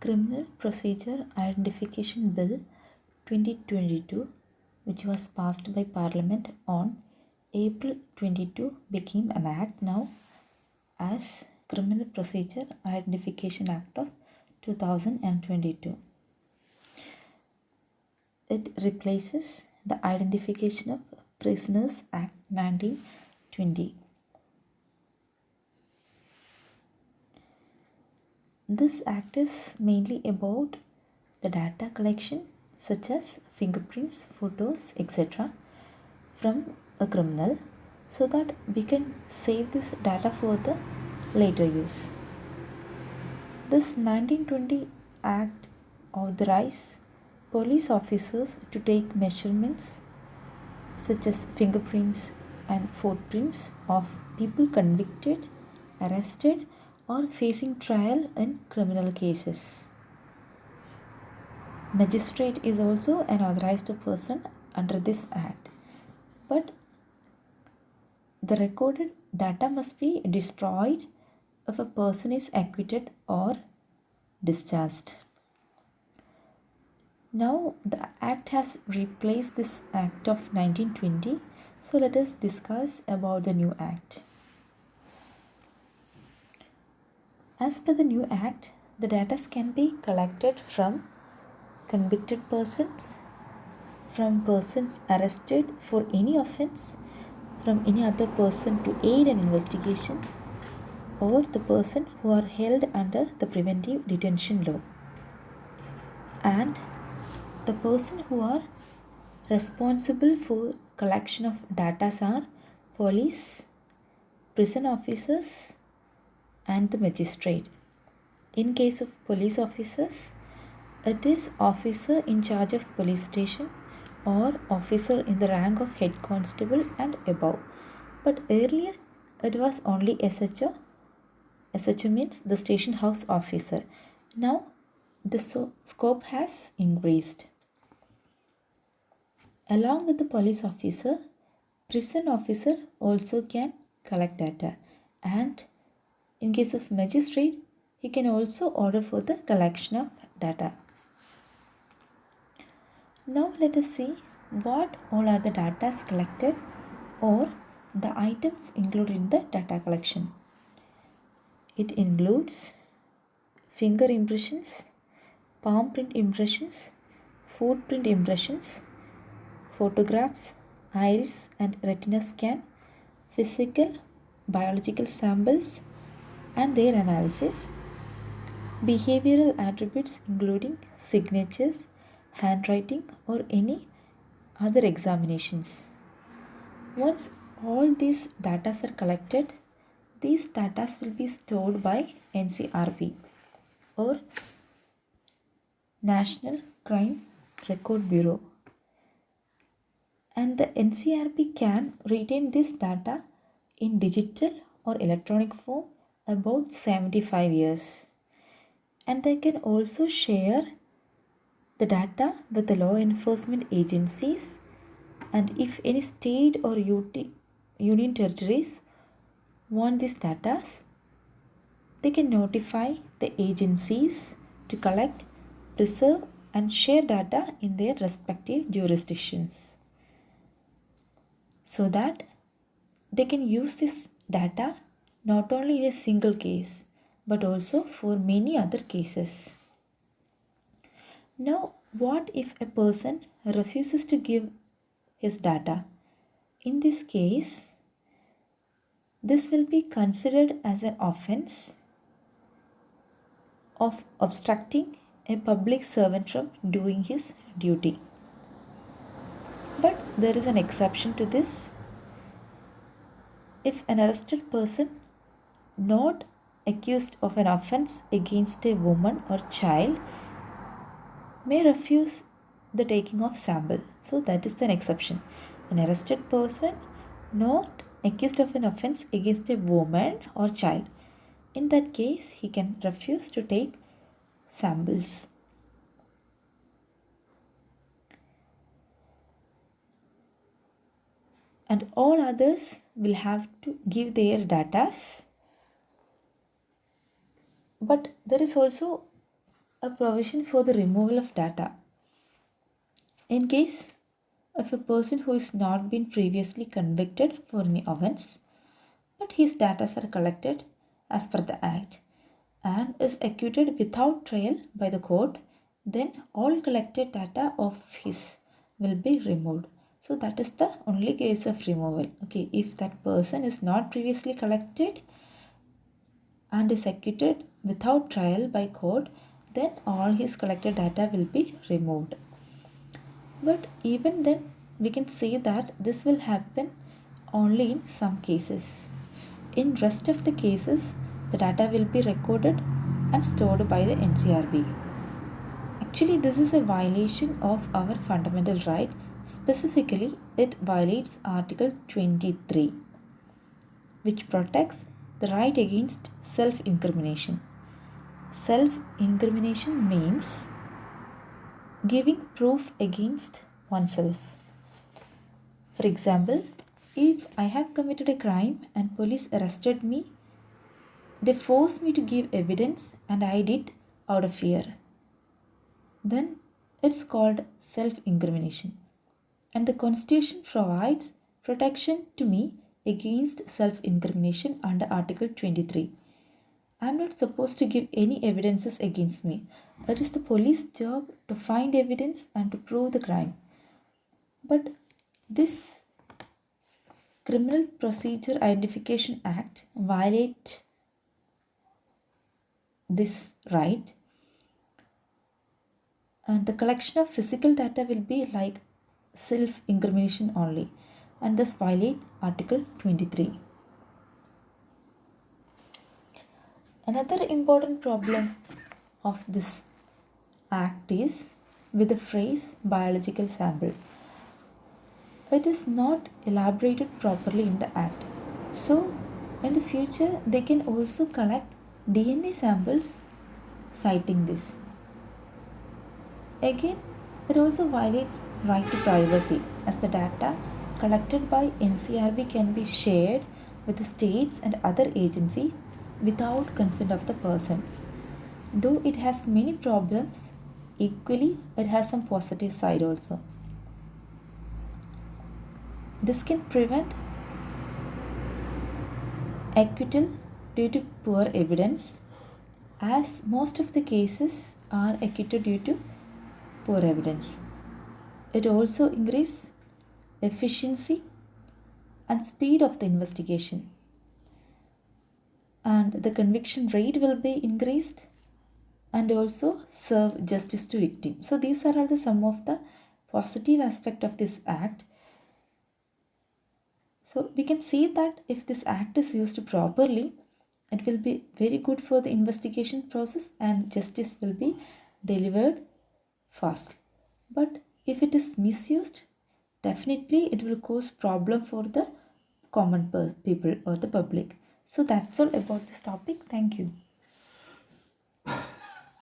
Criminal Procedure Identification Bill 2022, which was passed by Parliament on April 22, became an act now as Criminal Procedure Identification Act of 2022. It replaces the Identification of Prisoners Act 1920. This act is mainly about the data collection such as fingerprints, photos, etc. from a criminal so that we can save this data for the later use. This 1920 Act authorized police officers to take measurements such as fingerprints and footprints of people convicted, arrested, or facing trial in criminal cases. Magistrate is also an authorized person under this act, but the recorded data must be destroyed if a person is acquitted or discharged. Now the act has replaced this act of 1920, so let us discuss about the new act. As per the new act, the data can be collected from convicted persons, from persons arrested for any offense, from any other person to aid an investigation, or the person who are held under the preventive detention law. And the person who are responsible for collection of data are police, prison officers, and the magistrate. In case of police officers, it is officer in charge of police station or officer in the rank of head constable and above. But earlier it was only SHO. SHO means the station house officer. Now the scope has increased. Along with the police officer, prison officer also can collect data, and in case of magistrate, he can also order for the collection of data. Now let us see what all are the data collected or the items included in the data collection. It includes finger impressions, palm print impressions, footprint impressions, photographs, iris and retina scan, physical, biological samples and their analysis, behavioral attributes including signatures, handwriting or any other examinations. Once all these data are collected, these data will be stored by NCRB or National Crime Record Bureau, and the NCRB can retain this data in digital or electronic form about 75 years, and they can also share the data with the law enforcement agencies, and if any state or union territories want this data, they can notify the agencies to collect, preserve and share data in their respective jurisdictions so that they can use this data not only in a single case but also for many other cases. Now, what if a person refuses to give his data? In this case, this will be considered as an offense of obstructing a public servant from doing his duty. But there is an exception to this. If an arrested person not accused of an offense against a woman or child may refuse the taking of sample. So that is an exception. An arrested person not accused of an offense against a woman or child, in that case he can refuse to take samples. And all others will have to give their data. But there is also a provision for the removal of data. In case of a person who is not been previously convicted for any offense, but his data are collected as per the Act and is acquitted without trial by the court, then all collected data of his will be removed. So that is the only case of removal. Okay, if that person is not previously collected and is acquitted without trial by court, then all his collected data will be removed. But even then, we can say that this will happen only in some cases. In rest of the cases, the data will be recorded and stored by the NCRB. Actually, this is a violation of our fundamental right. Specifically, it violates Article 23, which protects the right against self-incrimination. Self-incrimination means giving proof against oneself. For example, if I have committed a crime and police arrested me, they forced me to give evidence and I did out of fear, then it's called self-incrimination. And the Constitution provides protection to me against self-incrimination under Article 23. I am not supposed to give any evidences against me. It is the police job to find evidence and to prove the crime. But this Criminal Procedure Identification Act violates this right, and the collection of physical data will be like self-incrimination only and thus violate Article 23. Another important problem of this act is with the phrase biological sample. It is not elaborated properly in the act. So in the future they can also collect DNA samples citing this. Again, it also violates right to privacy as the data collected by NCRB can be shared with the states and other agencies without consent of the person. Though it has many problems, equally it has some positive side also. This can prevent acquittal due to poor evidence, as most of the cases are acquitted due to poor evidence. It also increases efficiency and speed of the investigation, and the conviction rate will be increased and also serve justice to victim. So these are all the some of the positive aspect of this act. So we can see that if this act is used properly, it will be very good for the investigation process and justice will be delivered fast. But if it is misused, definitely it will cause problem for the common people or the public. So that's all about this topic. Thank you.